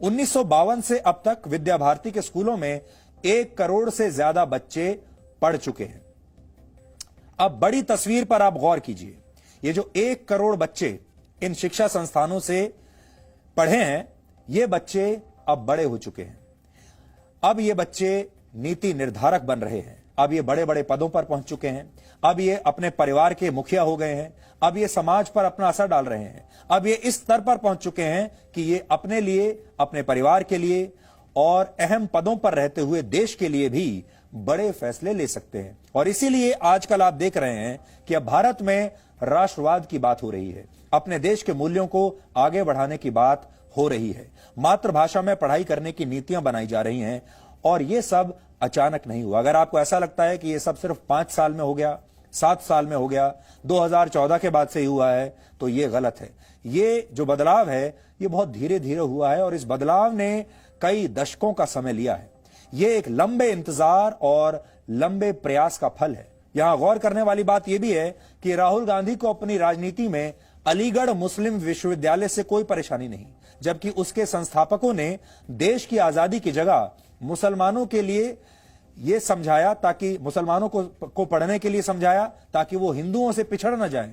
1952 से अब तक विद्या भारती के स्कूलों में 1 करोड़ से ज्यादा बच्चे पढ़ चुके हैं। अब बड़ी तस्वीर पर आप गौर कीजिए। ये जो 1 करोड़ बच्चे इन शिक्षा संस्थानों से पढ़े हैं, ये बच्चे अब बड़े हो चुके हैं। अब ये बच्चे नीति निर्धारक बन रहे हैं। अब ये बड़े बड़े पदों पर पहुंच चुके हैं। अब ये अपने परिवार के मुखिया हो गए हैं। अब ये समाज पर अपना असर डाल रहे हैं। अब ये इस स्तर पर पहुंच चुके हैं कि ये अपने लिए, अपने परिवार के लिए और अहम पदों पर रहते हुए देश के लिए भी बड़े फैसले ले सकते हैं। और इसीलिए आजकल आप देख रहे हैं कि अब भारत में राष्ट्रवाद की बात हो रही है, अपने देश के मूल्यों को आगे बढ़ाने की बात हो रही है, मातृभाषा में पढ़ाई करने की नीतियां बनाई जा रही हैं। और ये सब अचानक नहीं हुआ। अगर आपको ऐसा लगता है कि ये सब सिर्फ 5 साल में हो गया, 7 साल में हो गया, 2014 के बाद से ही हुआ है, तो ये गलत है। ये जो बदलाव है, ये बहुत धीरे धीरे हुआ है और इस बदलाव ने कई दशकों का समय लिया है। ये एक लंबे इंतजार और लंबे प्रयास का फल है। यहां गौर करने वाली बात यह भी है कि राहुल गांधी को अपनी राजनीति में अलीगढ़ मुस्लिम विश्वविद्यालय से कोई परेशानी नहीं, जबकि उसके संस्थापकों ने देश की आजादी की जगह मुसलमानों के लिए यह समझाया, ताकि मुसलमानों को पढ़ने के लिए समझाया ताकि वो हिंदुओं से पिछड़ न जाएं।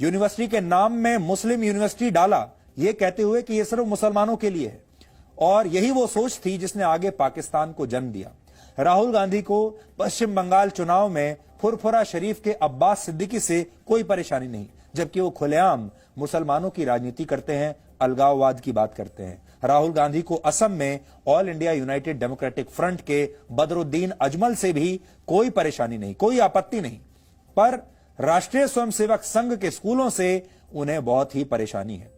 यूनिवर्सिटी के नाम में मुस्लिम यूनिवर्सिटी डाला, यह कहते हुए कि यह सिर्फ मुसलमानों के लिए है। और यही वो सोच थी जिसने आगे पाकिस्तान को जन्म दिया। राहुल गांधी को पश्चिम बंगाल चुनाव में फुरफुरा शरीफ के अब्बास सिद्दीकी से कोई परेशानी नहीं, जबकि वो खुलेआम मुसलमानों की राजनीति करते हैं, अलगाववाद की बात करते हैं। राहुल गांधी को असम में all India United democratic front के बदरुद्दीन अजमल से भी कोई परेशानी नहीं, कोई आपत्ति नहीं, पर राष्ट्रीय स्वयंसेवक संघ के स्कूलों से उन्हें बहुत ही परेशानी है।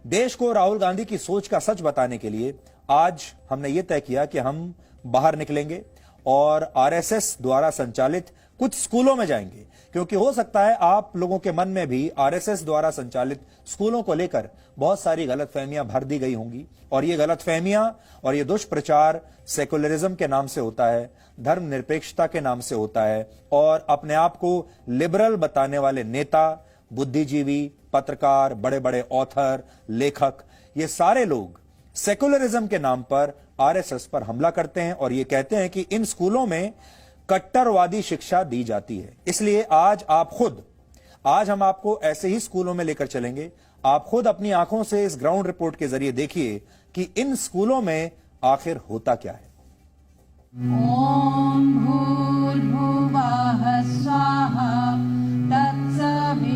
देश को राहुल गांधी की सोच का सच बताने के लिए आज हमने ये तय किया कि हम बाहर निकलेंगे और आरएसएस द्वारा संचालित कुछ स्कूलों में जाएंगे, क्योंकि हो सकता है आप लोगों के मन में भी आरएसएस द्वारा संचालित स्कूलों को लेकर बहुत सारी गलतफहमियां भर दी गई होंगी। और ये गलतफहमियां और ये दुष्प्रचार सेकुलरिज्म के नाम से होता है, धर्मनिरपेक्षता के नाम से होता है, और अपने आप को लिबरल बताने वाले नेता, बुद्धिजीवी, पत्रकार, बड़े बड़े ऑथर, लेखक, ये सारे लोग सेकुलरिज्म के नाम पर आरएसएस पर हमला करते हैं और ये कहते हैं कि इन स्कूलों में कट्टरवादी शिक्षा दी जाती है। इसलिए आज हम आपको ऐसे ही स्कूलों में लेकर चलेंगे। आप खुद अपनी आंखों से इस ग्राउंड रिपोर्ट के जरिए देखिए कि इन स्कूलों में आखिर होता क्या है। ओम भूर्भुवः स्वाहा तत्सवितुर्वरेण्यं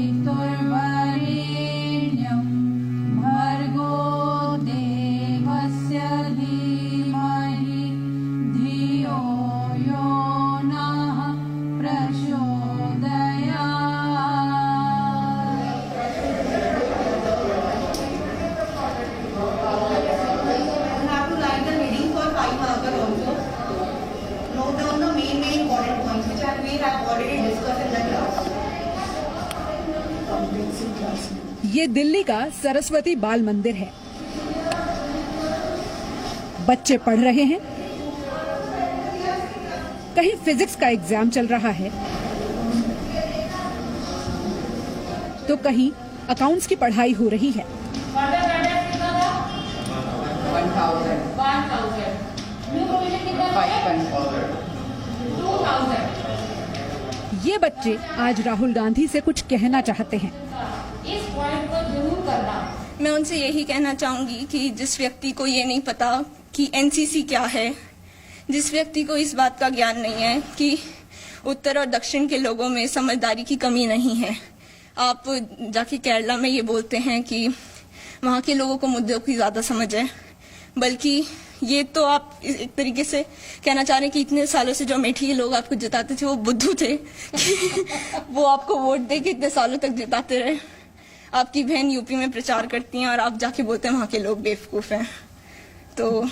भर्गो देवस्य धीमहि धियो यो नः ये दिल्ली का सरस्वती बाल मंदिर है। बच्चे पढ़ रहे हैं, कहीं फिजिक्स का एग्जाम चल रहा है तो कहीं अकाउंट्स की पढ़ाई हो रही है। ये बच्चे आज राहुल गांधी से कुछ कहना चाहते हैं। इस पॉइंट को जरूर करना। मैं उनसे यही कहना चाहूंगी कि जिस व्यक्ति को ये नहीं पता कि एनसीसी क्या है, जिस व्यक्ति को इस बात का ज्ञान नहीं है कि उत्तर और दक्षिण के लोगों में समझदारी की कमी नहीं है, आप जाके केरला में ये बोलते हैं कि वहाँ के लोगों को मुद्दों की ज्यादा समझ है, बल्कि ये तो आप एक तरीके से कहना चाह रहे हैं कि इतने सालों से जो अमेठी के लोग आपको जिताते थे वो बुद्धू थे वो आपको वोट दे के इतने सालों तक जिताते रहे। आपकी बहन यूपी में प्रचार करती हैं और आप जाके बोलते हैं वहाँ के लोग बेवकूफ हैं। तो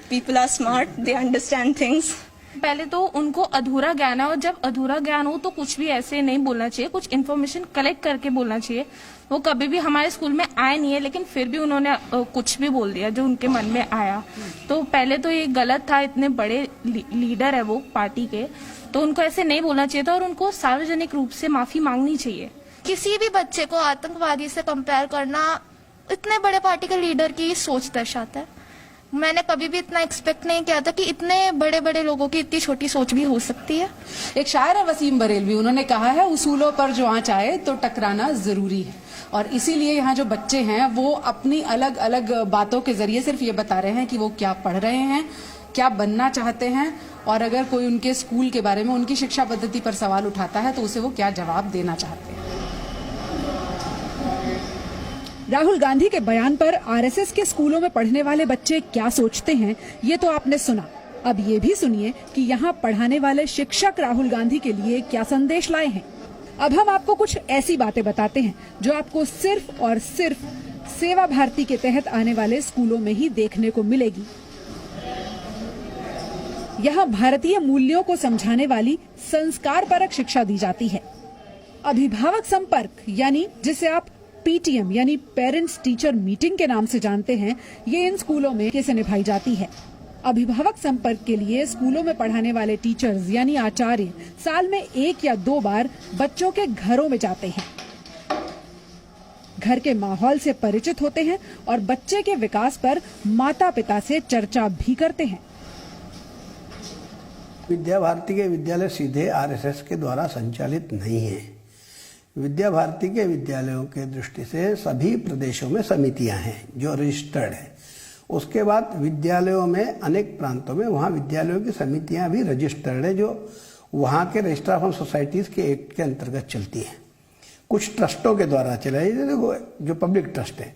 people are smart, they understand things. पहले तो उनको अधूरा ज्ञान है और जब अधूरा ज्ञान हो तो कुछ भी ऐसे नहीं बोलना चाहिए, कुछ इन्फॉर्मेशन कलेक्ट करके बोलना चाहिए। वो कभी भी हमारे स्कूल में आए नहीं है लेकिन फिर भी उन्होंने कुछ भी बोल दिया जो उनके मन में आया। तो पहले तो ये गलत था, इतने बड़े लीडर है वो पार्टी के, तो उनको ऐसे नहीं बोलना चाहिए था और उनको सार्वजनिक रूप से माफी मांगनी चाहिए। किसी भी बच्चे को आतंकवादी से कंपेयर करना इतने बड़े पार्टी के लीडर की सोच दर्शाता है। मैंने कभी भी इतना एक्सपेक्ट नहीं किया था कि इतने बड़े बड़े लोगों की इतनी छोटी सोच भी हो सकती है। एक शायर है वसीम बरेलवी, उन्होंने कहा है उसूलों पर जो आंच आए तो टकराना जरूरी है। और इसीलिए यहाँ जो बच्चे हैं वो अपनी अलग अलग बातों के जरिए सिर्फ ये बता रहे हैं कि वो क्या पढ़ रहे हैं, क्या बनना चाहते हैं, और अगर कोई उनके स्कूल के बारे में, उनकी शिक्षा पद्धति पर सवाल उठाता है तो उसे वो क्या जवाब देना चाहते हैं। राहुल गांधी के बयान पर आरएसएस के स्कूलों में पढ़ने वाले बच्चे क्या सोचते हैं, ये तो आपने सुना। अब ये भी सुनिए कि यहाँ पढ़ाने वाले शिक्षक राहुल गांधी के लिए क्या संदेश लाए हैं। अब हम आपको कुछ ऐसी बातें बताते हैं जो आपको सिर्फ और सिर्फ सेवा भारती के तहत आने वाले स्कूलों में ही देखने को मिलेगी। यहाँ भारतीय मूल्यों को समझाने वाली संस्कारपरक शिक्षा दी जाती है। अभिभावक संपर्क यानी जिसे आप पीटीएम यानी पेरेंट्स टीचर मीटिंग के नाम से जानते हैं, ये इन स्कूलों में कैसे निभाई जाती है। अभिभावक संपर्क के लिए स्कूलों में पढ़ाने वाले टीचर्स यानी आचार्य साल में 1 या 2 बार बच्चों के घरों में जाते हैं, घर के माहौल से परिचित होते हैं और बच्चे के विकास पर माता पिता से चर्चा भी करते हैं। विद्या भारती के विद्यालय सीधे आरएसएस के द्वारा संचालित नहीं है। विद्या भारती के विद्यालयों के दृष्टि से सभी प्रदेशों में समितियां हैं जो रजिस्टर्ड है। उसके बाद विद्यालयों में अनेक प्रांतों में वहाँ विद्यालयों की समितियां भी रजिस्टर्ड है जो वहाँ के रजिस्ट्रार ऑफ सोसाइटीज के एक्ट के अंतर्गत चलती हैं। कुछ ट्रस्टों के द्वारा चलाई देखो जो पब्लिक ट्रस्ट है,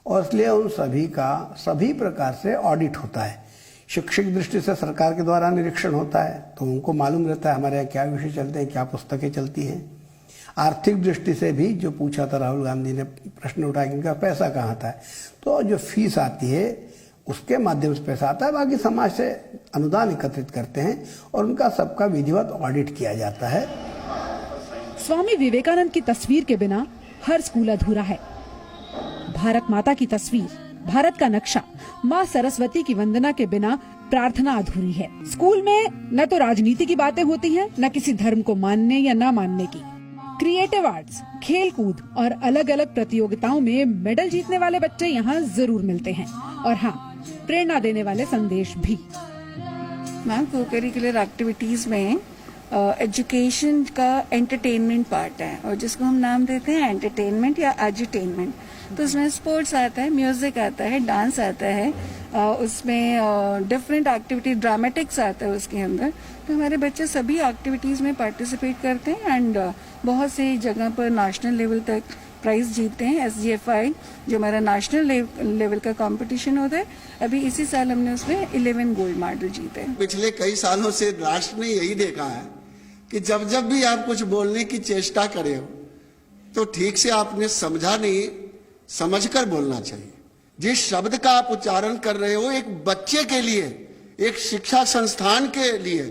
और इसलिए उन सभी का सभी प्रकार से ऑडिट होता है। शैक्षिक दृष्टि से सरकार के द्वारा निरीक्षण होता है तो उनको मालूम रहता है हमारे यहाँ क्या विषय चलते हैं, क्या पुस्तकें चलती हैं। आर्थिक दृष्टि से भी जो पूछा था राहुल गांधी ने, प्रश्न उठाया कि इनका पैसा कहाँ आता है, तो जो फीस आती है उसके माध्यम से पैसा आता है। बाकी समाज से अनुदान एकत्रित करते हैं और उनका सबका विधिवत ऑडिट किया जाता है। स्वामी विवेकानंद की तस्वीर के बिना हर स्कूल अधूरा है। भारत माता की तस्वीर, भारत का नक्शा, माँ सरस्वती की वंदना के बिना प्रार्थना अधूरी है। स्कूल में न तो राजनीति की बातें होती हैं, न किसी धर्म को मानने या न मानने की। क्रिएटिव आर्ट्स, खेल कूद और अलग अलग प्रतियोगिताओं में मेडल जीतने वाले बच्चे यहाँ जरूर मिलते हैं, और हाँ, प्रेरणा देने वाले संदेश भी। मैम, को करिकुलर एक्टिविटीज में एजुकेशन का एंटरटेनमेंट पार्ट है, और जिसको हम नाम देते हैं एंटरटेनमेंट या एजुटेनमेंट। तो उसमें स्पोर्ट्स आता है, म्यूजिक आता है, डांस आता है, उसमें डिफरेंट एक्टिविटी, ड्रामेटिक्स आता है उसके अंदर। तो हमारे बच्चे सभी एक्टिविटीज में पार्टिसिपेट करते हैं एंड बहुत सी जगह पर नेशनल लेवल तक प्राइज जीतते हैं। SGFI जो हमारा नेशनल लेवल का कंपटीशन होता है, अभी इसी साल हमने उसमें 11 गोल्ड मेडल जीते हैं। पिछले कई सालों से राष्ट्र ने यही देखा है कि जब जब भी आप कुछ बोलने की चेष्टा करे हो तो ठीक से आपने समझा नहीं, समझकर बोलना चाहिए। जिस शब्द का आप उच्चारण कर रहे हो एक बच्चे के लिए, एक शिक्षा संस्थान के लिए,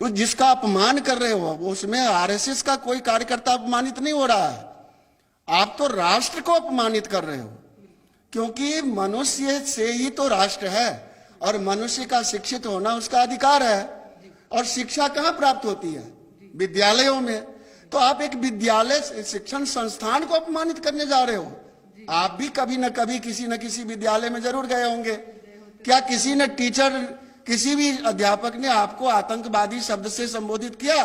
तो जिसका अपमान कर रहे हो, उसमें आरएसएस का कोई कार्यकर्ता अपमानित नहीं हो रहा है। आप तो राष्ट्र को अपमानित कर रहे हो, क्योंकि मनुष्य से ही तो राष्ट्र है और मनुष्य का शिक्षित होना उसका अधिकार है। और शिक्षा कहाँ प्राप्त होती है? विद्यालयों में। तो आप एक विद्यालय शिक्षण संस्थान को अपमानित करने जा रहे हो। आप भी कभी न कभी किसी न किसी विद्यालय में जरूर गए होंगे। क्या किसी ने टीचर, किसी भी अध्यापक ने आपको आतंकवादी शब्द से संबोधित किया?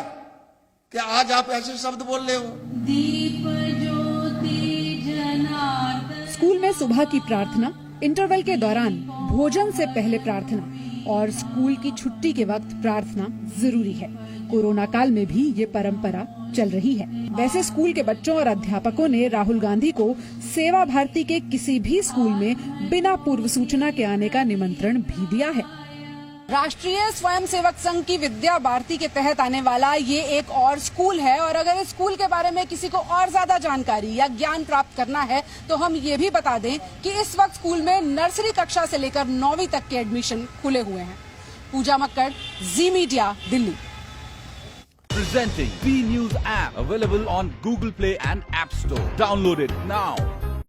क्या आज आप ऐसे शब्द बोल रहे हो? दीप ज्योति जनार्दन। स्कूल में सुबह की प्रार्थना, इंटरवल के दौरान भोजन से पहले प्रार्थना और स्कूल की छुट्टी के वक्त प्रार्थना जरूरी है। कोरोना काल में भी ये परंपरा चल रही है। वैसे स्कूल के बच्चों और अध्यापकों ने राहुल गांधी को सेवा भारती के किसी भी स्कूल में बिना पूर्व सूचना के आने का निमंत्रण भी दिया है। राष्ट्रीय स्वयंसेवक संघ की विद्या भारती के तहत आने वाला ये एक और स्कूल है, और अगर इस स्कूल के बारे में किसी को और ज्यादा जानकारी या ज्ञान प्राप्त करना है तो हम ये भी बता दें कि इस वक्त स्कूल में नर्सरी कक्षा से लेकर 9वीं तक के एडमिशन खुले हुए हैं। Pooja Makkar, Zee media, Delhi. Presenting B News app, available on Google Play and App Store. Download it now.